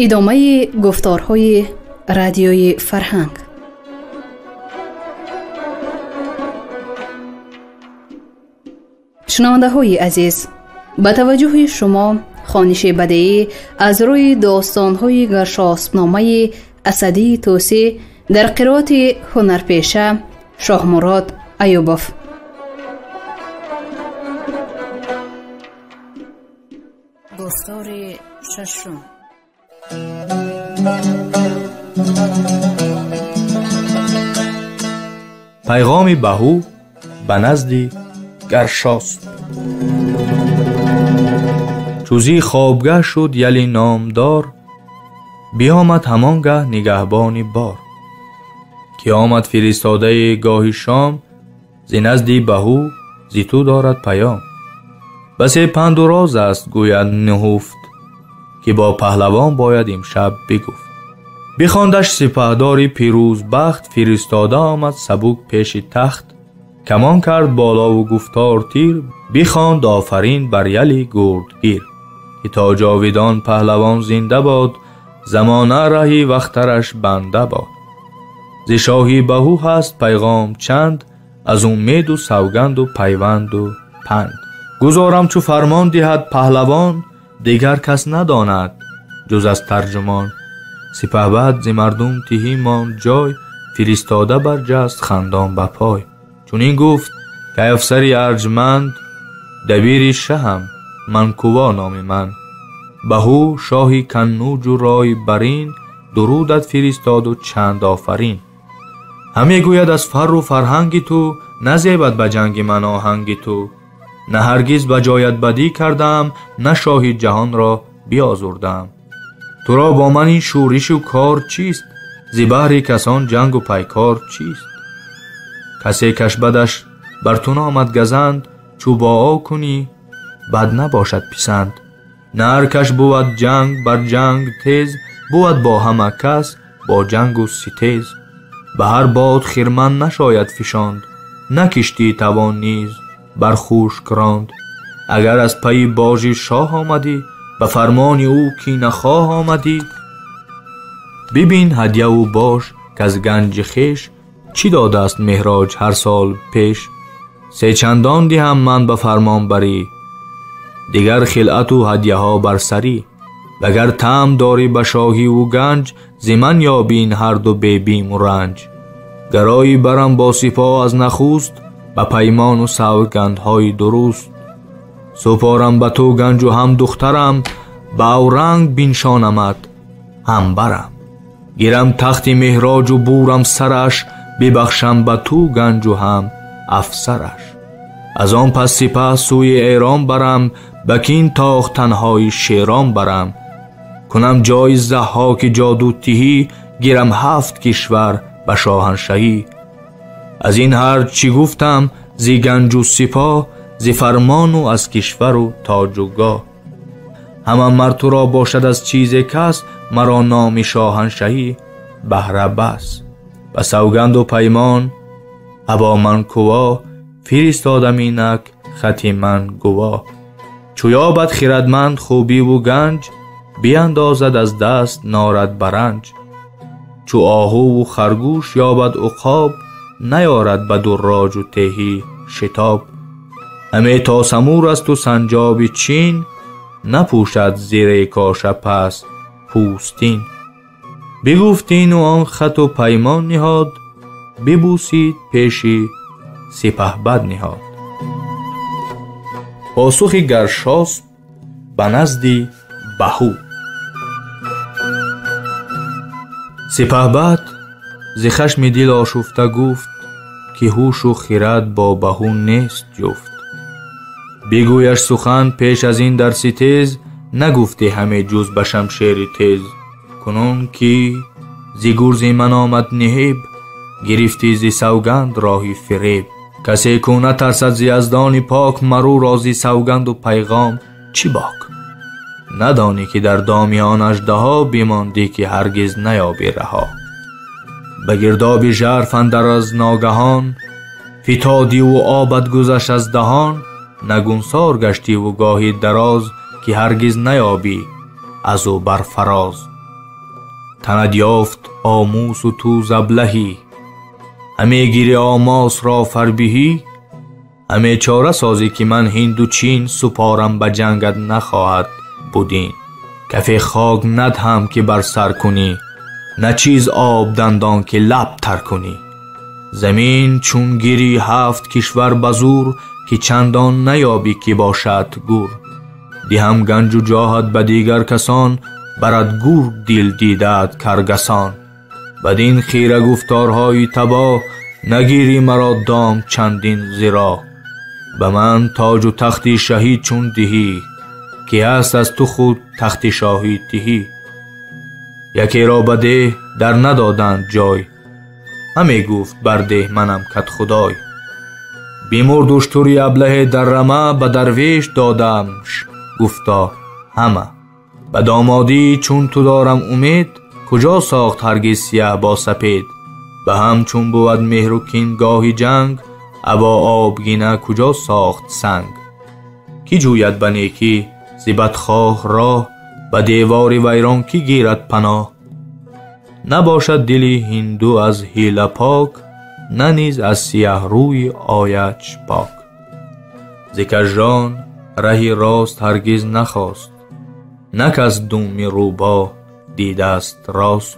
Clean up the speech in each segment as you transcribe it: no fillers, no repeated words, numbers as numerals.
ادامه گفتارهای رادیوی فرهنگ. شنونده های عزیز، به توجه شما خوانش بدیعی از روی داستان های گرشاسب‌نامه اسدی توسی در قرائت هنرپیشه شاهمراد ایوبوف. گفتار ششم. پیغام بهو به نزد گرشاسپ. چوزی خوابگاه شد یلی نامدار، بیامد همانگه نگهبانی بار. که آمد فرستاده گاهی شام، زی نزد بهو زی تو دارد پیام. بسی پند و راز است گوید نهفت، که با پهلوان باید امشب بگفت. بخواندش سپهداری پیروز بخت، فرستاده آمد سبک پیش تخت. کمان کرد بالا و گفتار تیر، بخواند آفرین بر یلی گردگیر. که تا جاویدان پهلوان زنده باد، زمانه رهی وقترش بنده باد. ز شاهی بهو هست پیغام چند، از امید و سوگند و پیوند و پند. گزارم چو فرمان دهد پهلوان، دیگر کس نداند جز از ترجمان. سپهبد ز مردم تهی ماند جای، فرستاده برجست خندان به پای. چون این گفت که افسری ارجمند، دبیر شهم منکووا نام من. بهو شاهی کنوج و رای برین، درودت فرستاد و چند آفرین. همی گوید از فر و فرهنگ تو، نزیبد به جنگ من آهنگ تو. نه هرگز به جایت بدی کردم، نه شاهی جهان را بیازردم. تو را با من این شورش و کار چیست؟ ز بهر کسان جنگ و پیکار چیست؟ کسی کش بدش بر تو نامد گزند، چو با آ کنی بد نباشد پسند. نه هر کش بود جنگ بر جنگ تیز، بود با همه کس با جنگ و ستیز. به هر باد خرمن نشاید فشاند، نه کشتی توان نیز بر خشک راند. اگر از پی باژ شاه آمدی، به فرمان او کینه خواه آمدی. ببین هدیه و باش که از گنج خویش، چی داده است مهراج هر سال پیش. سه چندان دهم من به فرمان بری، دیگر خلعت و هدیه ها بر سری. وگر طمع داری به شاهی و گنج، ز من یابین هر دو بی بیم و رنج. گرایی برم با سپاه از نخست، به پیمان و سوگندهای درست. سپارم به تو گنج و هم دخترم، به اورنگ بینشانمت هم برم. گیرم تخت مهراج و بورم سرش، ببخشم به تو گنج و هم افسرش. از آن پس سپه سوی ایران برم، بکین تاخت تنهای شیران برم. کنم جای ضحاک جادو تهی، گیرم 7 کشور به شاهنشهی. از این هر چی گفتم ز گنج و سپاه، ز فرمان و از کشور و تاج و گاه. همه مر تو را باشد از چیز کس، مرا نام شاهنشهی بهره بس. به سوگند و پیمان ابا من کوا، فرستادم اینک خط من گواه. چو یابد خردمند خوبی و گنج، بیندازد از دست نارد برنج. چو آهو و خرگوش یابد عقاب، نیارد به دراج و تهی شتاب. همه تا سمور است و سنجاب چین، نپوشد زیر کاشه پس پوستین. بگفتین و آن خط و پیمان نهاد، ببوسید پیشی سپهبد نهاد. پاسخ گرشاسپ به نزد بهو. سپهبد ز خشم دل آشفته گفت، که هوش و خرد با بهو نیست جفت. بگویش سخن پیش از این در ستیز، نگفته همه جز به شمشیر تیز. کنون که ز گرز من آمد نهیب، گرفتی ز سوگند راهی فریب. کسی کو نترسد ز یزدان پاک، مرو را ز سوگند و پیغام چی باک. ندانی که در دامیان اژدها، بماندی که هرگز نیابی رها. به گرداب ژرف اندر از ناگهان، فتادی و آبت گذشت از دهان. نگونسار گشتی و گاهی دراز، که هرگز نیابی از او بر فراز. تند یافت آموس و تو زبلهی. همه گیری آماس را فربهی. همه چاره سازی که من هند و چین سپارم به جنگت نخواهد بودین. کف خاک ندهم که بر سر کنی، نه چیز آب دندان که لب تر کنی. زمین چون گیری 7 کشور بزور، که چندان نیابی که باشد گور. دهم گنج و جاهت به دیگر کسان، برد گور دل دیدت کرگسان. بدین خیره گفتارهای تباه، نگیری مرا دام چندین زیرا. به من تاج و تخت شهید چون دهی، که هست از تو خود تخت شاهی تهی. یکی را بده در ندادند جای، همه گفت برده منم کت خدای. بیمرد اشتری ابله در رمه، به درویش دادمش گفتار همه. به دامادی چون تو دارم امید، کجا ساخت هرگز سیاه با سپید. به هم چون بود مهر و کین گاهی جنگ، ابا آبگینه کجا ساخت سنگ. کی جوید به نیکی ز بدخواه راه، به دیوار ویران کی گیرد پناه. نباشد دلی هندو از حیله پاک، نه نیز از سیاه روی آیدش پاک. ز کژان رهی راست هرگز نخواست، نه کس دوم روباه دیده است راست.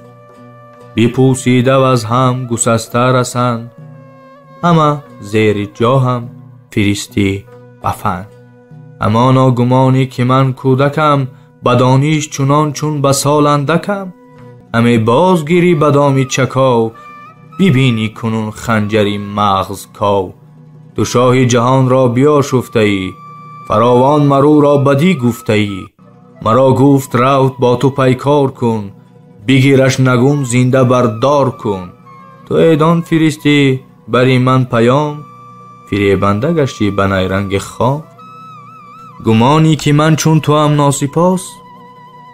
بپوسیده و از هم گسسته رسند، همه زیر جا هم فرستی بفند. همانا گمانی که من کودکم، بدانیش چنان چون به سال اندکم. همه بازگیری بدامی چکاو، ببینی کنون خنجری مغز کاو. تو شاه جهان را بیا شفته ای، فراوان مرو را بدی گفته ای. مرا گفت روت با تو پیکار کن، بگیرش نگون زنده بردار کن. تو ایدان فرستی بری من پیام، فریبنده گشتی به نیرنگ خام. گمانی که من چون تو هم ناسپاس،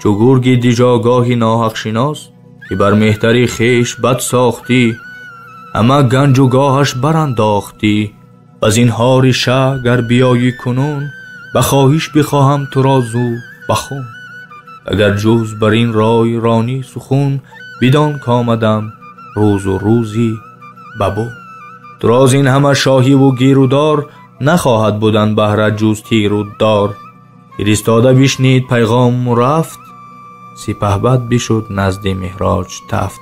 چو گرگی دی جاگاهی ناحق شناس. که بر مهتری خیش بد ساختی، همه گنج و گاهش برانداختی. از این هاری شه گر بیایی کنون، بخواهیش بخواهم تو را زو بخون. اگر جز بر این رای رانی سخون، بدان کامدم روز و روزی ببو. تو راز این همه شاهی و گیرودار، نخواهد بودن بهر جز تیر و دار. فرستاده بشنید پیغام و رفت، سپهبد بشد نزد مهراج تفت.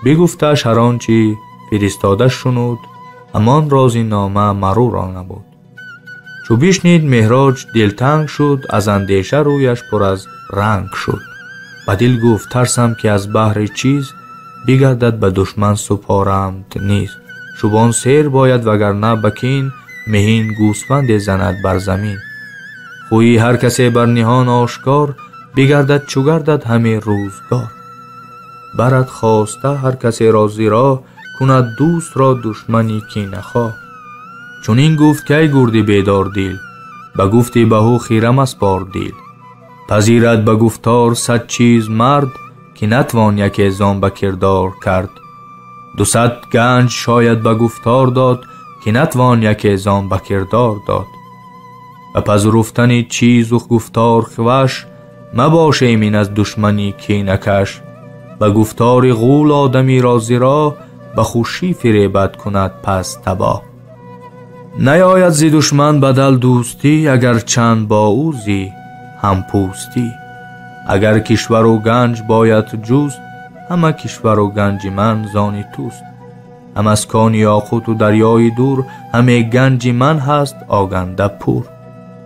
بگفتش هر آنچه فرستاده شنود، همان رازی نامه مرو را نبود. چو بشنید مهراج دلتنگ شد، از اندیشه رویش پر از رنگ شد. به دل گفت ترسم که از بهر چیز، بگردد به دشمن سپارمت نیز. شبان سیر باید وگرنه بکین، مهین گوسفند زند بر زمین. خوی هر کسی بر نهان آشکار، بگردد چو گردد همه روزگار. برد خواسته هر کسی را زیرا، کند دوست را دشمنی کینه خواه. چون این گفت که ای گردی بیدار دل، به گفتی بهو خیرم اسپار دل. پذیرد به گفتار 100 چیز مرد، که نتوان یکی زان به کردار کرد. 200 گنج شاید به گفتار داد، که نتوان یکی زان به کردار داد. و پذیرفتن چیز و گفتار خوش، مباش ایمن از دشمنی کینه کش. به گفتار غول آدمی را زیرا، به خوشی فریبت کند پس تباه. نیاید ز دشمن بدل دوستی، اگر چند با او زی هم پوستی. اگر کشور و گنج باید جست، همه کشور و گنج من زانی توست. هم از کان یاقوت و دریای دور، همه گنج من هست آگنده پور.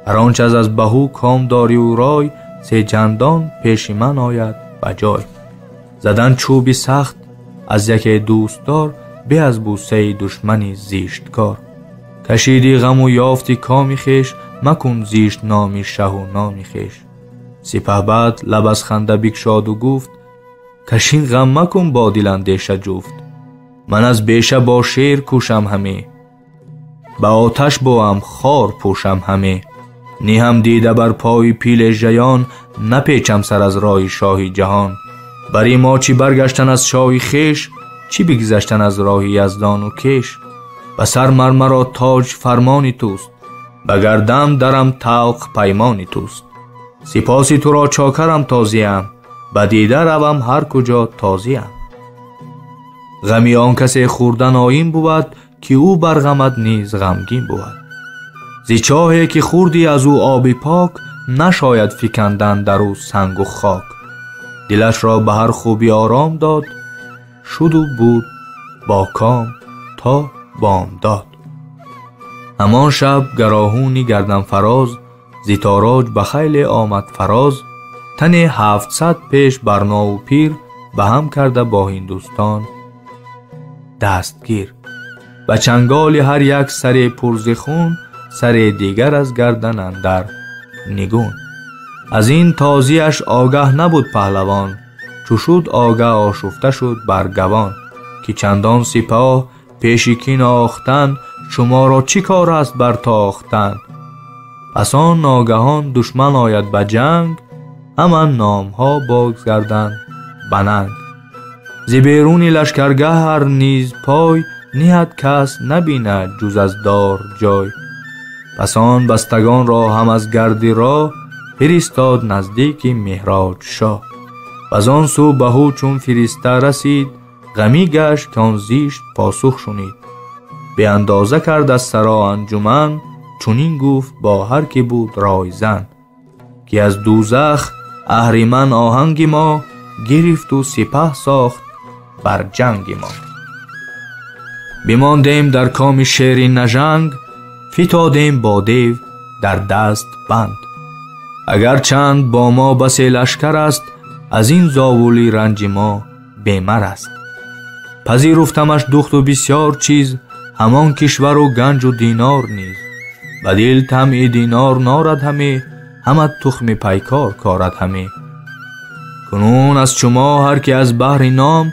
هر آنچه از بهو کام داری و رای، 3 چندان پیش من آید بجای. زدن چوبی سخت از یکی دوستدار، به از بوسه دشمنی زیشت کار. کشیدی غم و یافتی کامی خیش، مکن زیشت نامی شه و نامی خیش. سپهبد لب از خنده بگشاد و گفت، کشین غم مکن با دل اندیشه جفت. من از بیشه با شیر کوشم همه، به آتش بوام خار پوشم همه. نیهم دیده بر پای پیل ژیان، نپیچم سر از راه شاهی جهان. بری ما چی برگشتن از شاهی خیش، چی بگذشتن از راه یزدان و کش. به سر مرمرا تاج فرمانی توست، به گردم درم طلق پیمانی توست. سپاسی تو را چاکرم تازیم، بدیده روم هر کجا تازیم. غمی آن کسی خوردن آیین بود که او بر غمت نیز غمگین بود. زی چاهی که خوردی از او آبی پاک، نشاید فکندن در او سنگ و خاک. دلش را به هر خوبی آرام داد، شد و بود با کام تا بامداد. همان شب گراهونی گردن فراز، زی تاراج به خیل آمد فراز. تن 700 پیش برنا و پیر، به هم کرده با هندوستان دستگیر. به چنگال هر یک سر پرز خون، سر دیگر از گردن اندر نگون. از این تازیش آگه نبود پهلوان، چو شد آگه آشفته شد برگوان. که چندان سپاه پیشی کین آختن، شما را چی کار است برتاختن؟ پس آن ناگهان دشمن آید به جنگ، همان نام ها بگذردند به ننگ. ز بیرون لشکرگه هر نیز پای، نهد کس نبیند جز از دار جای. پس آن بستگان را هم از گردی راه، فرستاد نزدیک مهراج شاه. و آن سو بهو چون فرسته رسید، غمی گشت که آن زیشت پاسخ شنید. به اندازه کرد از سرا انجمن، چنین گفت با هر که بود رایزن. که از دوزخ اهریمن آهنگ ما، گرفت و سپه ساخت بر جنگ ما. بماندیم در کام شیر نژنگ، فتادیم با دیو در دست بند. اگر چند با ما بسی لشکر است، از این زاولی رنج ما بیمر است. پذیرفتمش دخت و بسیار چیز، همان کشور و گنج و دینار نیز. بدل طمع دینار نارد همه، همه تخم پیکار کارد همه. کنون از شما هر که از بحر نام،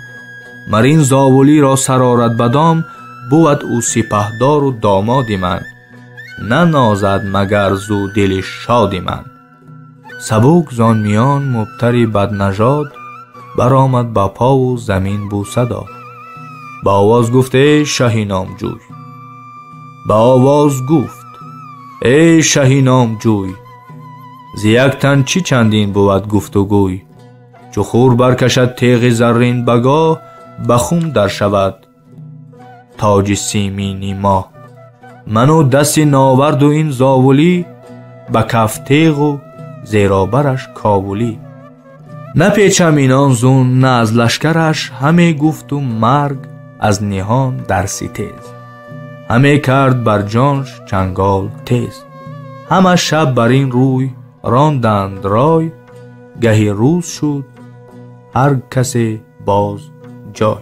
مرین زاولی را سرارد بدام. بود او سپهدار و داماد من، ننازد مگر زو دل شاد من. سبک زان میان مبتری بدنژاد، برآمد با پا و زمین بوسه داد. با آواز گفت ای شهی نامجوی، با آواز گفت ای شهی نامجوی. ز یک تن چی چندین بود گفت و گوی. چو خور برکشد تیغ زرین بگاه، به خون در شود تاج سیمینی ما. منو دست ناورد و این زاولی، به کف تیغ و زیرابرش کابلی. نپیچم اینان زون نه از لشکرش، همه گفت و مرگ از نهان در ستیز. همه کرد بر جانش چنگال تیز. همه شب بر این روی راندند رای، گهی روز شد هر کسی باز جای.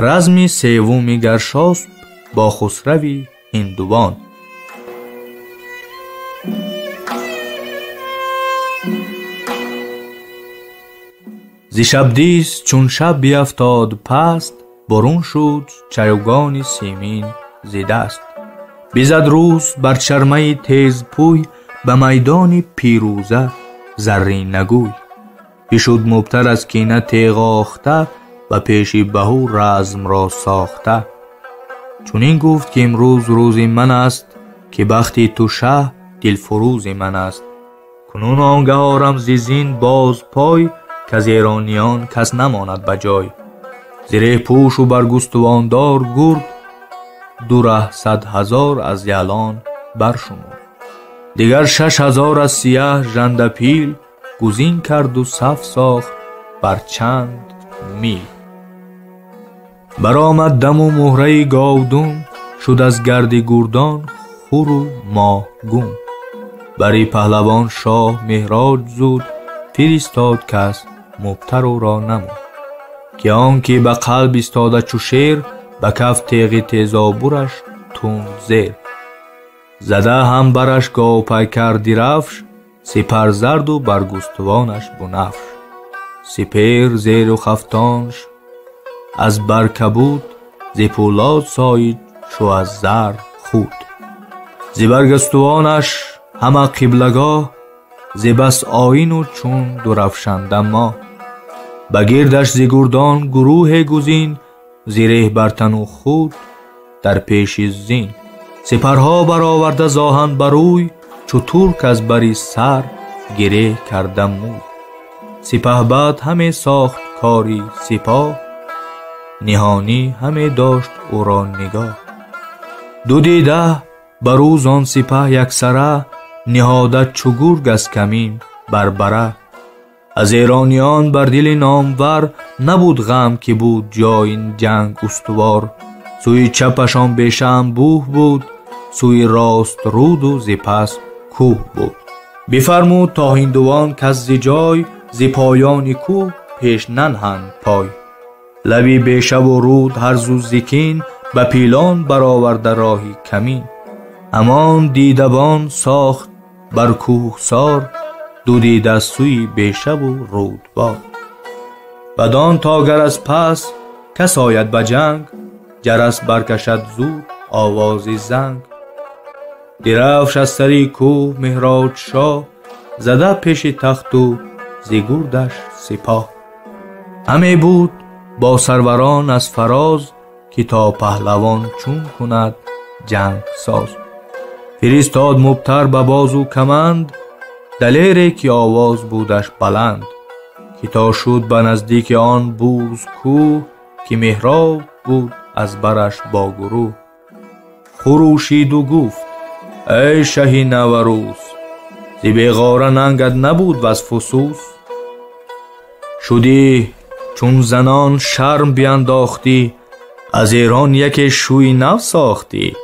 رزمی سومی گرشاسپ با خسروی هندوان. ز شبدیس چون شب بیفتاد پست، برون شد چوگان سیمین ز دست. بزد روز بر چرمه تیز پوی، به میدان پیروزه زرین نگوی. بشد مبتر از کینه تیغ آخته، و پیش بهو رزم را ساخته. چون این گفت که امروز روز من است، که بختی تو شه دل فروز من است. کنون آنگه آرم زین باز پای، که از ایرانیان کس نماند بجای. زیر پوش و برگستواندار گرد، دوره 100,000 از یلان برشمرد. دیگر 6,000 از سیه ژنده پیل، گزین کرد و صف ساخت بر چند میل. برآمد دم و مهره گاودون، شد از گرد گردان خور و ماهگون. بری پهلوان شاه مهراج زود، فرستاد کس مبتر او را نمود. که آنکه به قلب ایستاده چو شیر، به کف تیغ تیزابورش تند زیر. زده هم برش گاو پیکر درفش، سپر زرد و برگستوانش بنفش. سپر زیر و خفتانش از برکبود، ز پولاد ساید شو از زر خود. ز برگستوانش همه قبلگاه، ز بس آیین و چون درفشنده ماه. بگیردش ز گردان گروه گزین، زره بر تن و خود در پیش زین. سپرها برآورده ز آهن بروی، چو ترک از بر سر گره کرده موی. سپهبد همه ساخت کاری سپاه، نهانی همه داشت او را نگاه. دو دیده برو زان سپه یکسره، نهاده چو گرگ از کمین بر بره. از ایرانیان بر دل نامور، نبود غم که بود جای این جنگ استوار. سوی چپشان بیشه انبوه بود، سوی راست رود و ز پس کوه بود. بفرمود تا هندوان کز ز جای، ز پایان کوه پیش ننهند پای. لبی بیشه و رود هر زو ز کین، به پیلان برآورده راهی کمین. همان دیدبان ساخت بر کوه سار، دو دیده سوی بیشه و رودبار. بدان تا گر از پس کس آید به جنگ، جرس برکشد زود آواز زنگ. درفش از سری کوه مهراج شاه، زده پیش تخت و ز گردش سپاه. همه بود با سروران از فراز، که تا پهلوان چون کند جنگ ساز. فرستاد مبتر به باز و کمند، دلیری که آواز بودش بلند. که تا شد به نزدیک آن بوز کوه، که مهراب بود از برش با گروه. خروشید و گفت ای شه نوروز، ز بیغاره ننگت نبود وز فسوس. شدی چون زنان شرم بینداختی، از ایران یک شوی نو ساختی.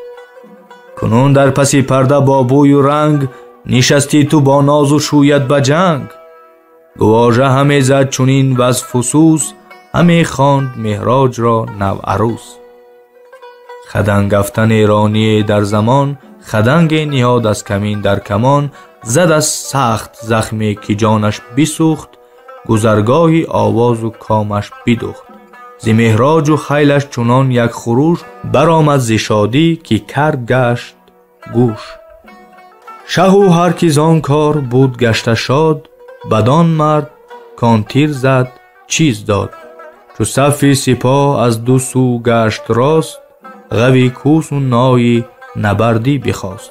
کنون در پسی پرده با بوی و رنگ، نشستی تو با ناز و شویت به جنگ. گواژه همه زد چونین وز فسوس، همه خواند مهراج را نو عروس. خدنگ افگن ایرانی در زمان، خدنگ نهاد از کمین در کمان. زد از سخت زخمی که جانش بسوخت، گذرگاهی آواز و کامش بدوخت. ز مهراج و خیلش چنان یک خروش، برآمد ز شادی که کر گشت گوش. شه و هر کی زان کار بود گشته شاد، بدان مرد کان تیر زد چیز داد. چو صف سپاه از دو سو گشت راست، غوی کوس و نای نبردی بخواست.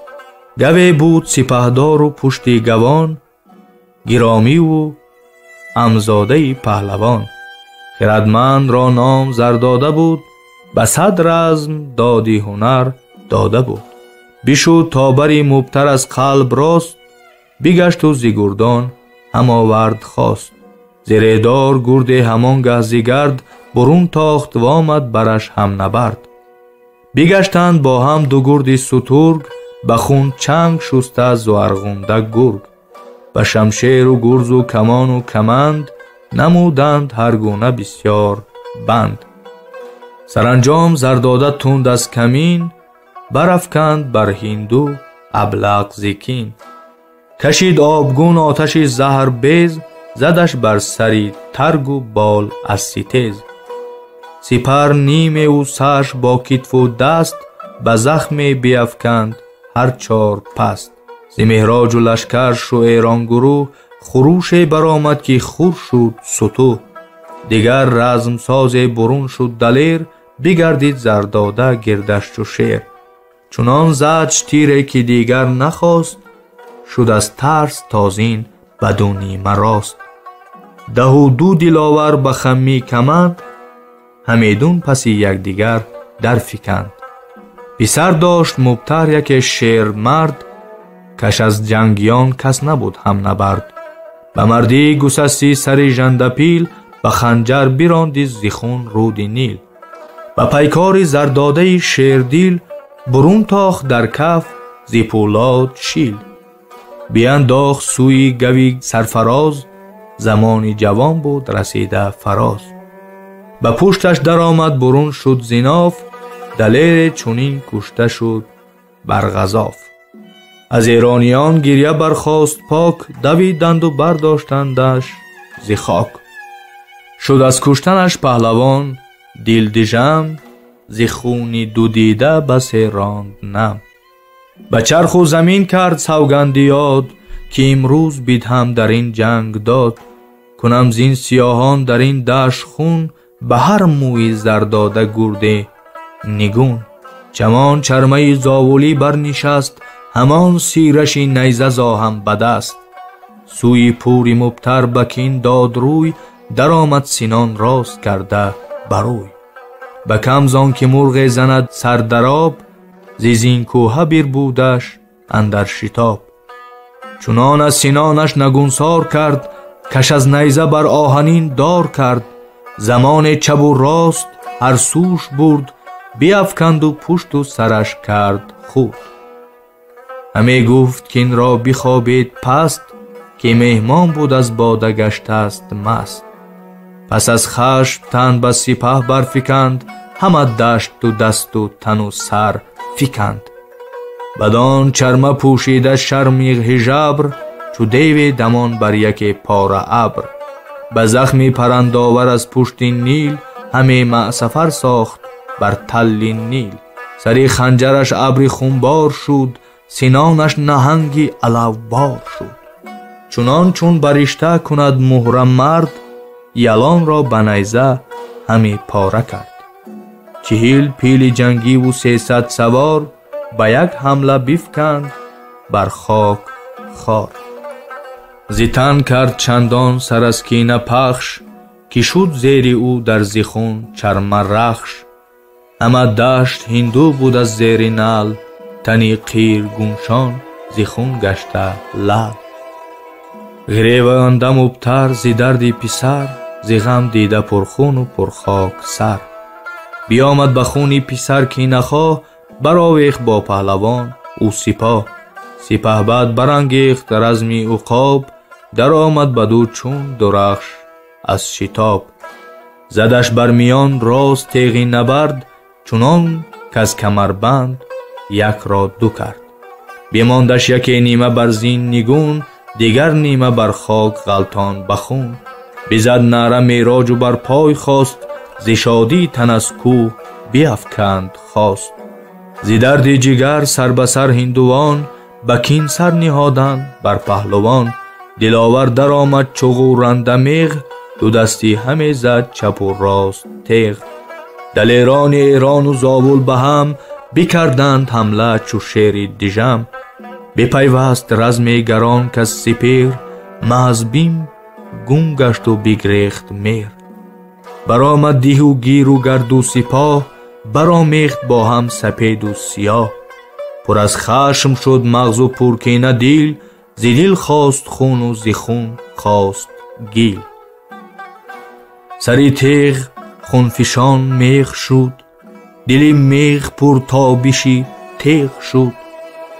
گوی بود سپهدار و پشتی گوان، گرامی و امزاده پهلوان. خردمند را نام زرداده بود، به صد رزم دادی هنر داده بود. بشد تا بری مبتر از قلب راست، بگشت و ز گردان هم آورد خواست. زریدار گرد همان گه ز گرد، برون تاخت و آمد برش هم نبرد. بگشتند با هم دو گرد سترگ، به خون چنگ شسته زورغنده گرگ. به شمشیر و گرز و کمان و کمند، نمودند هر گونه بسیار بند. سرانجام زرداده تند از کمین، برافکند بر هندو ابلق ز کین. کشید آبگون آتش زهر بیز، زدش بر سری ترگ و بال از ستیز. سپر نیمه او سرش با کتف و دست، به زخم بیفکند هر چار پست. ز مهراج و لشکرش و ایران گروه، خروش برآمد که خور شد ستوه. دیگر رزم ساز برون شد دلیر، بگردید زرداده گردش چو شیر. چنان زدش تیره که دیگر نخواست، شد از ترس تازین بدونی مراست. ده و دو دلاور به خمی کمند، همیدون پسی یکدیگر در فکند. پسر داشت مبتر یک شیر مرد، کش از جنگیان کس نبود هم نبرد. به مردی گسستی سر ژنده پیل، به خنجر براندی ز خون رود نیل. به پیکار زرداده شیردیل، برون تاخت در کف ز پولاد شیل. بینداخت سوی گوی سرفراز، زمانی جوان بود رسیده فراز. به پشتش در آمد برون شد ز ناف، دلیر چنین کشته شد بر غضاف. از ایرانیان گریه برخاست پاک، دویدند و برداشتندش ز خاک. شد از کشتنش پهلوان دل دژم، ز خونی دو دیده بس راند نم. به چرخ و زمین کرد سوگندی یاد، که امروز بیدهم در این جنگ داد. کنم زین سیاهان در این دشت خون، به هر موی زرداده گرده نگون. چمان چرمه زاولی برنشست، همان سیرشی نیزه زاهم بدست. سوی پوری مبتر بکین داد روی، در آمد سینان راست کرده بروی. بکم زان که مرغ زند سر دراب، زیزین کوه بیر بودش اندر شتاب. چنان از سینانش نگونسار کرد، کش از نیزه بر آهنین دار کرد. زمان چپ و راست هر سوش برد، بیفکند و پشت و سرش کرد خورد. همه گفت که این را بخوابید پست، که مهمان بود از باده گشته است مست. پس از خشم تن به سپه برفکند، همه دشت و دست و تن و سر فکند. بدان چرمه پوشیده شرمیغ هژبر، چو دیو دمان بر یک پاره ابر. به زخمی پرنداور از پشت نیل، همه معصفر ساخت بر تل نیل. سری خنجرش ابری خونبار شد، سینانش نهنگی علوبار شد. چون برشته کند محرم مرد، یلان را به نیزه همی پاره کرد. 40 پیل جنگی و 300 سوار، به یک حمله بفکند بر خاک خار. زیتن کرد چندان سر از کینه پخش، که شد زیر او در زیخون چرمه رخش. همه دشت هندو بود از زیر نل، تنی قیر گونشان زیخون گشته لل. گریوانده مبتر زی دردی پسر، زی غم دیده پرخون و پرخاک سر. بیامد به خونی پسر کینه خواه، برآویخت با پهلوان او سپاه. سپهبد برانگیخت رزمی عقاب، در آمد بدو چون درخش از شتاب. زدش بر میان راست تیغی نبرد، چنان کز کمربند یک را دو کرد. بیماندش یکی نیمه بر زین نگون، دیگر نیمه بر خاک غلطان بخون. بزد نعره میراج و بر پای خواست، ز شادی تن از کوه بیفکند خواست. ز درد جگر سر به سر هندوان، به کین سر نهادند بر پهلوان. دلاور در آمد چو غورنده میغ، دو دستی همه زد چپ و راست تیغ. دلیران ایران و زاول به هم، بکردند حمله چو شیر دژم. بپیوست رزم گران کز سپیر، محض بیم گم گشت و بگریخت میر. برآمد دیه و گیر و گرد و سپاه، برآمیخت با هم سپید و سیاه. پر از خشم شد مغز و پرکینه دیل، ز دل خواست خون و ز خون خواست گیل. سری تیغ خونفشان میغ شد، دل میغ پر تابشی تیغ شد.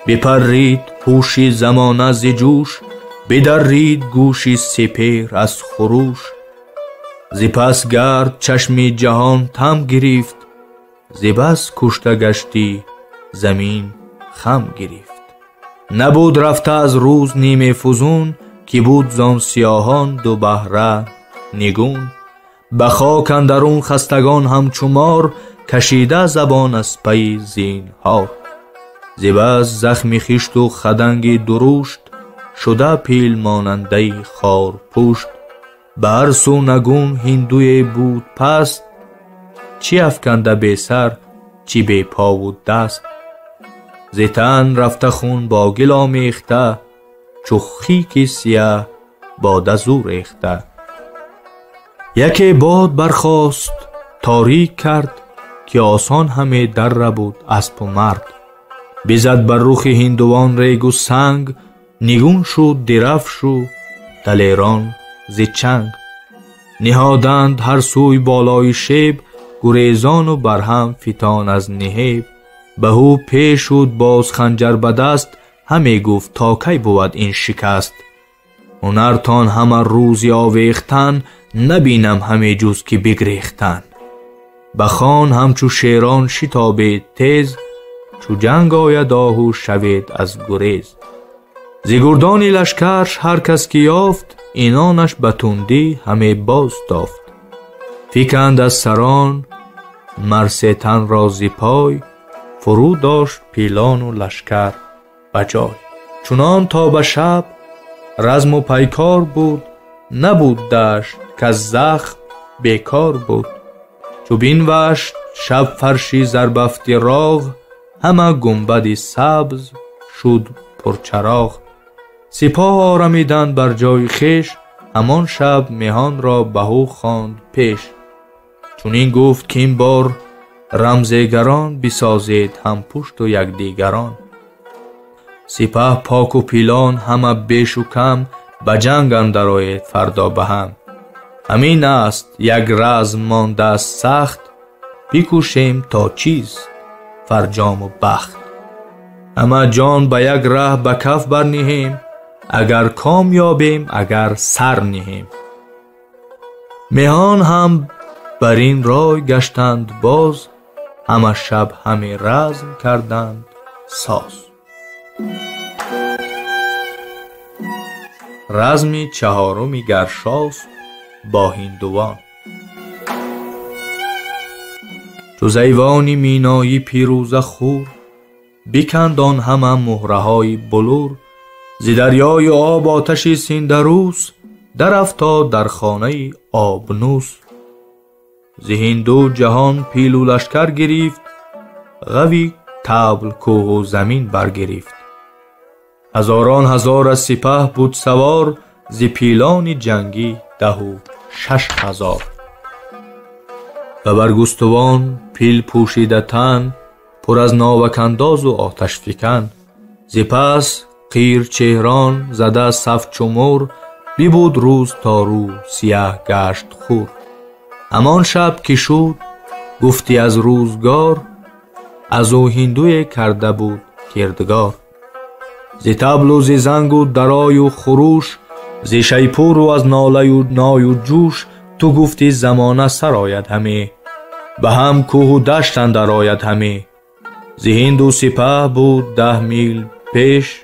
بپرید هوشی زمانه ز جوش، بدرید گوشی سپیر از خروش. ز پس گرد چشمی جهان تم گرفت، ز بس کشته گشتی زمین خم گرفت. نبود رفته از روز نیمه فزون، که بود زان سیاهان دو بهره نگون. به خاک اندرون خستگان همچو مار، کشیده زبان از پی زینهار. ز بس زخمی خشت و خدنگی درشت، شده پیل ماننده خار پشت. به هر سو نگون هندوی بود پست، چی افکنده بی سر چی بی پا و دست. ز تن رفته خون با گل آمیخته، چو خیک سیاه باده زو ریخته. یکی باد برخاست تاریک کرد، که آسان همه در بود اسپ و مرد. بزد بر رخ هندوان ریگ و سنگ، نگون شد درفش و دلیران ز چنگ. نهادند هر سوی بالای شیب، گریزان و برهم فتان از نهیب. بهو پیش شد باز خنجر به دست، همه گفت تا کی بود این شکست. هنرتان همه روزی آویختن، نبینم همه جز که بگریختن. بخان همچو شیران شتابید تیز، چو جنگ آید آهو شوید از گریز. ز گردان لشکرش هر کس که یافت، اینانش به تندی همه باز تافت. فکند از سران مرسه تن را ز پای، فرو داشت پیلان و لشکر بجای. چنان تا به شب رزم و پیکار بود، نبود دشت که از زخم بیکار بود. چو بینوشت شب فرشی زربفتی راغ، همه گنبدی سبز شد پرچراغ. سپاه آرمیدند بر جای خویش، همان شب مهان را بهو خواند پیش. چون این گفت که این بار رمزگران، بسازید هم پشت و یکدیگران. سپاه پاک و پیلان همه بیش و کم، به جنگ اندر آید فردا به هم. همین است یک رزم مانده است سخت، بکوشیم تا چیز فرجام و بخت. همه جان به یک ره به کف برنهیم، اگر کامیابیم اگر سر نهیم. مهان هم بر این رای گشتند باز، همه شب همه رزم کردند ساز. رزم چهارم گرشاسپ با هندوان. چو زیوان مینایی پیروزه خور، بکند آن همه مهره های بلور. ز دریای آب آتشی سیندروس، در افتاد در خانه آبنوس. ز هندو جهان پیل و لشکر گرفت، غوی طبل کوه و زمین برگرفت. هزاران هزار از سپه بود سوار، ز پیلان جنگی 16,000. و برگستوان پیل پوشیده تن، پر از ناوک انداز و آتش فکن. ز پس قیر چهران زده صف چو مور، ببود روز تا رو سیاه گشت خور. همان شب که شد گفتی از روزگار، از او هندوی کرده بود کردگار. ز طبل و ز زنگ و درای و خروش، ز شیپور و از ناله و نای و جوش. تو گفتی زمانه سر آید همه، به هم کوه و دشت اندر آید همه. ز هند و سپه بود 10 میل پیش،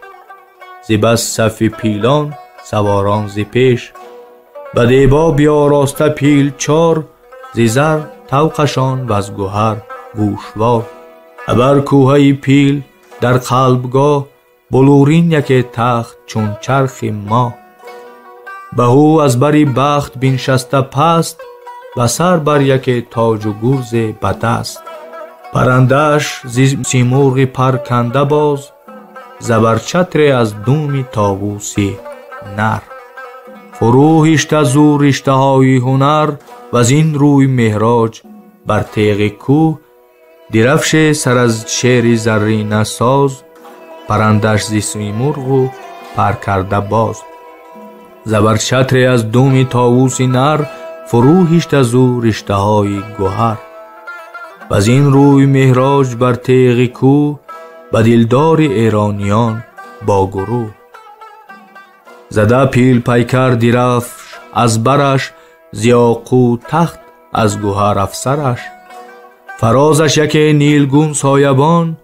ز بس صف پیلان سواران ز پیش. به دیبا بیاراسته پیل 4، ز زر طوقشان و از گوهر گوشوار. ابر کوه پیل در قلبگاه، بلورین یک تخت چون چرخ ماه. بهو از بری بخت بنشسته پست، و سر بر یک تاج و گرز بدست. پرندش ز سیمرغ پر کنده باز، زبر چتر از دوم طاووسی نر. فرو هشته زو رشته های هنر، و از این روی مهراج بر تیغ کوه. درفش سر از شیر زرینه ساز، پرندش ز سیمرغ و پر کرده باز. زبر چتر از دوم طاووسی نر، فرو هشته زو رشته های گوهر. و از این روی مهراج بر تیغ کوه، به دلدار ایرانیان با گروه. زده پیل پیکر درفش از برش، ز یاقوت تخت از گوهر افسرش. فرازش یک نیلگون سایبان،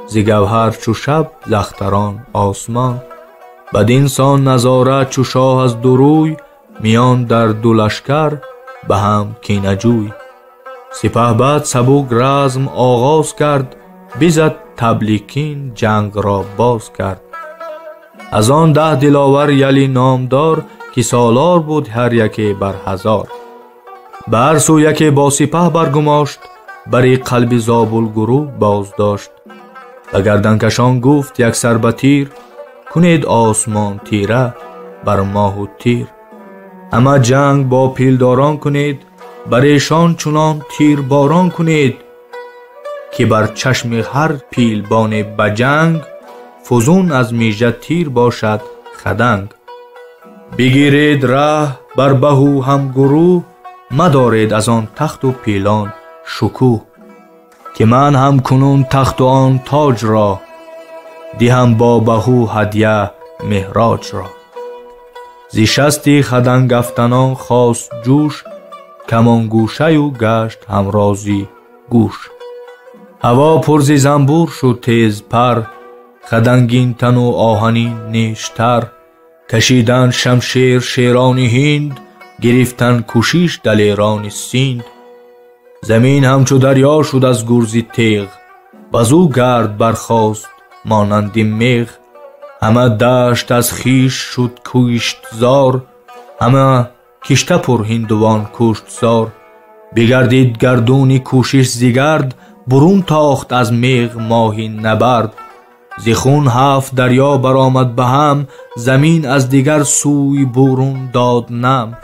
ز گوهر چو شب ز اختران آسمان. بدین سان نظاره چو شاه از دو روی، میان در دو لشکر به هم کینه جوی. سپهبد سبک رزم آغاز کرد، بزد تبلیکین جنگ را باز کرد. از آن 10 دلاور یلی نامدار، که سالار بود هر یکی بر 1000. به هر سو یکی با سپه برگماشت، بری قلب زابل گروه باز داشت. و گردنکشان گفت یک سر به تیر، کنید آسمان تیره بر ماه و تیر. همه جنگ با پیلداران کنید، بر ایشان چنان تیر باران کنید. که بر چشم هر پیلبان بجنگ، فزون از میژه تیر باشد خدنگ. بگیرید ره بر بهو هم گروه، مدارید از آن تخت و پیلان شکوه. که من هم کنون تخت و آن تاج را، دهم با بهو هدیه مهراج را. ز شستی خدنگ افطنان خواست جوش، کمان گوشه و گشت همرازی گوش. هوا پر ز زنبور شد تیز پر، خدنگین تن و آهنین نیشتر. کشیدن شمشیر شیران هند، گرفتن کشیش دلیران سیند. زمین همچو دریا شد از گرز تیغ، وزو گرد برخاست مانند میغ. همه دشت از خیش شد کشت زار، همه کشته پر هندوان کشت زار. بگردید گردونی کوشش زیگرد، برون تاخت از میغ ماهی نبرد. زخون 7 دریا برآمد به هم، زمین از دیگر سوی برون داد نم.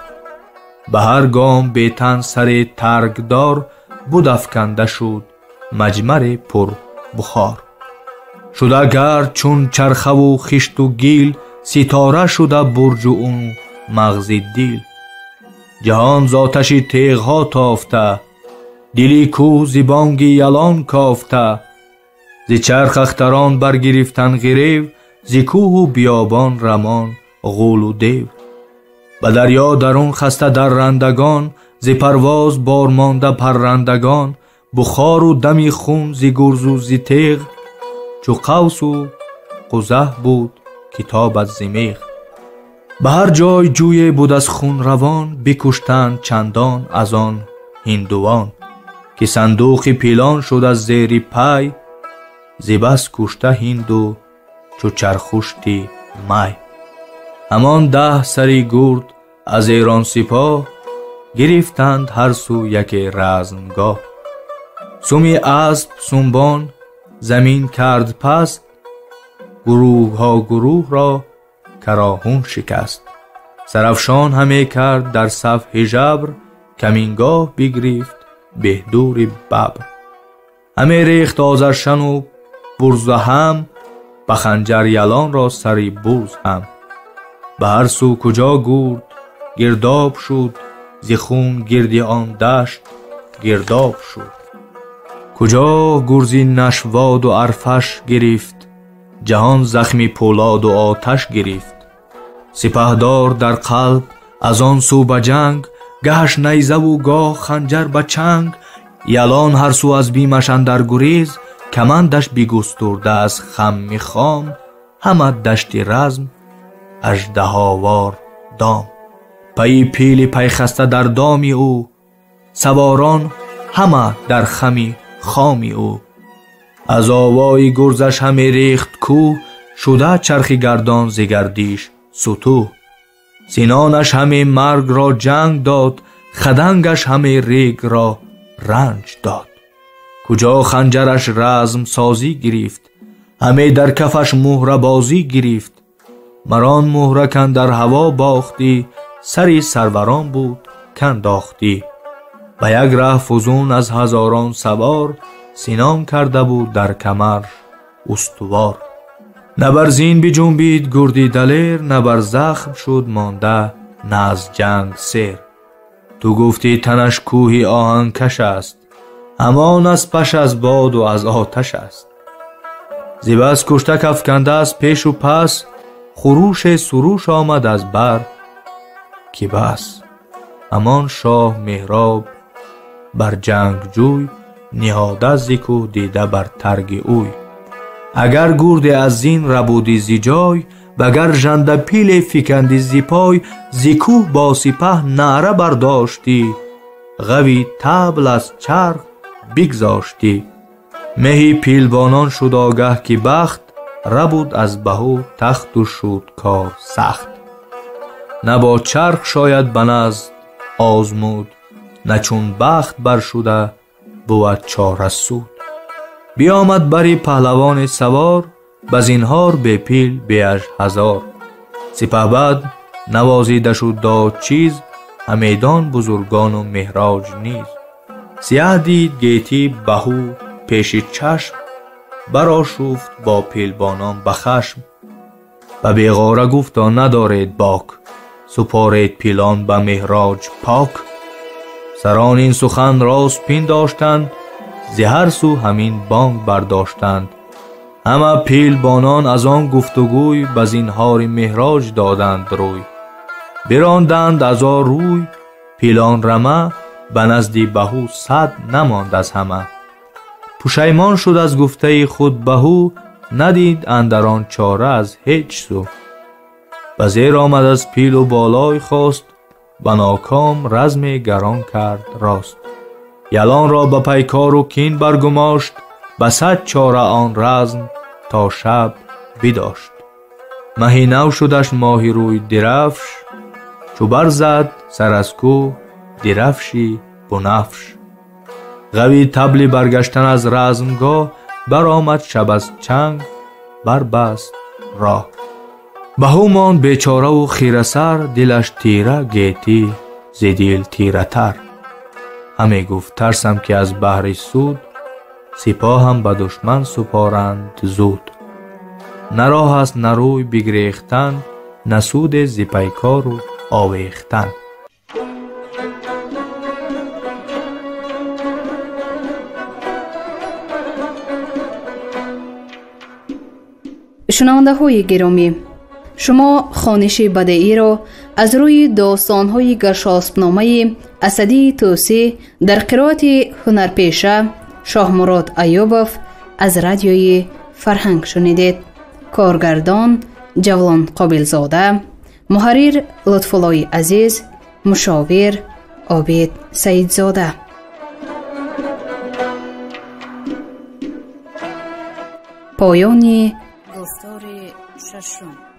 به هر گام بیتن سر ترگدار، بود افکنده شد مجمر پر بخار. شده گرد چون چرخه و خشت و گیل، ستاره شده برج و اون مغز دیل. جهان ز آتش تیغ ها تافته، دلی کو ز بانگ یلان کافته. ز چرخ اختران برگرفتن غریو، ز کوه و بیابان رمان غول و دیو. به دریا درون خسته درندگان، ز پرواز بارمانده پرندگان. بخار و دمی خون ز گرز و ز تیغ، چو قوس و قزح بود کتاب از میغ. به هر جای جوی بود از خون روان، بکشتند چندان از آن هندوان. که صندوق پیلان شد از زیر پای، ز بس کشته هندو چو چرخشتی مای. همان 10 سری گرد از ایران سپاه، گرفتند هر سو یک رزمگاه. سومی اسب سنبان زمین کرد پست، گروه ها گروه را کراهون شکست. سرافشان همه کرد در صف هژبر، کمینگاه بگرفت بهدور ببر. همه ریخت آذرشن و برز هم، به خنجر یلان را سری برز هم. به هر سو کجا گرد گرداب شد، ز خون گردی آن دشت گرداب شد. کجا گرزی نشواد و ارفش گرفت، جهان زخمی پولاد و آتش گرفت. سپهدار در قلب از آن سو به جنگ، گهش نیزه و گاه خنجر به چنگ. یلان هر سو از بیمش اندر گریز، کمندش بگسترده از خم خام. همه دشت رزم اژدهاوار دام، پی پیل پیخسته در دامی او. سواران همه در خمی خامی او. از آوای گرزش همه ریخت کوه، شده چرخ گردان ز گردیش ستوه. سینانش همه مرگ را جنگ داد، خدنگش همه ریگ را رنج داد. کجا خنجرش رزم سازی گرفت، همه در کفش مهره بازی گرفت. مران مهره کن در هوا باختی، سری سروران بود کنداختی. به یک ره فزون از هزاران سوار، سینام کرده بود در کمر استوار. نه بر زین بجنبید گردی دلیر، نه بر زخم شد مانده نه از جنگ سیر. تو گفتی تنش کوهی آهن کش است، همان از پش از باد و از آتش است. ز بس کشته کافکنده از پیش و پس، خروش سروش آمد از بر که بس. همان شاه مهراب بر جنگ جوی، نهاده زیکو دیده بر ترگ اوی. اگر گرد از زین ربودی زی جای، وگر ژنده پیل فکندی زی پای. زیکو با سپه نعره برداشتی، غوی طبل از چرخ بگذاشتی. مهی پیلبانان شد آگه که بخت، ربود از بهو تخت و شد کار سخت. نه با چرخ شاید بنزد آزمود، نه چون بخت بر شده بود چاره سود. بیامد بری پهلوان سوار، به زینهار به پیل بیش هزار. سپهبد نوازیده شد داد چیز، همیدان بزرگان و مهراج نیز. سیه دید گیتی بهو پیش چشم، برآشفت با پیلبانان به خشم. به بیغاره گفتا ندارید باک، سپارید پیلان به مهراج پاک. سران این سخن راست پنداشتند، ز هر سو همین بانگ برداشتند. همه پیلبانان از آن گفتگوی، به زینهار مهراج دادند روی. براندند از آن روی پیلان رمه، به نزد بهو 100 نماند از همه. پشیمان شد از گفته خود بهو، ندید اندر آن چاره از هیچ سو. به زیر آمد از پیل و بالای خواست، به ناکام رزم گران کرد راست. یلان را به پیکار و کین برگماشت، به 100 چاره آن رزم تا شب بداشت. مهی نو شدش ماهی روی درفش، چو برزد سر از کوه درفشی بنفش. غوی طبل برگشتن از رزمگاه، برآمد شب از چنگ بربست راه. بهومان بیچاره و خیره سر، دلش تیره گیتی ز دل تیره تر. همی گفت ترسم که از بهر سود، سپاهم به دشمن سپارند زود. نه راه است نه روی بگریختن، نه سود ز پیکار و آویختن. شنونده های گرامی، شما خوانش بدیعی را از روی داستان های گرشاسب‌نامه اسدی توسی در قرائت هنرپیشه شاهمراد ایوبов از رادیوی فرهنگ شنیدید. کارگردان جولان قابلزاده، محرر لطفالله عزیز، مشاور عابد سیدزاده. پایان گفتار ششم.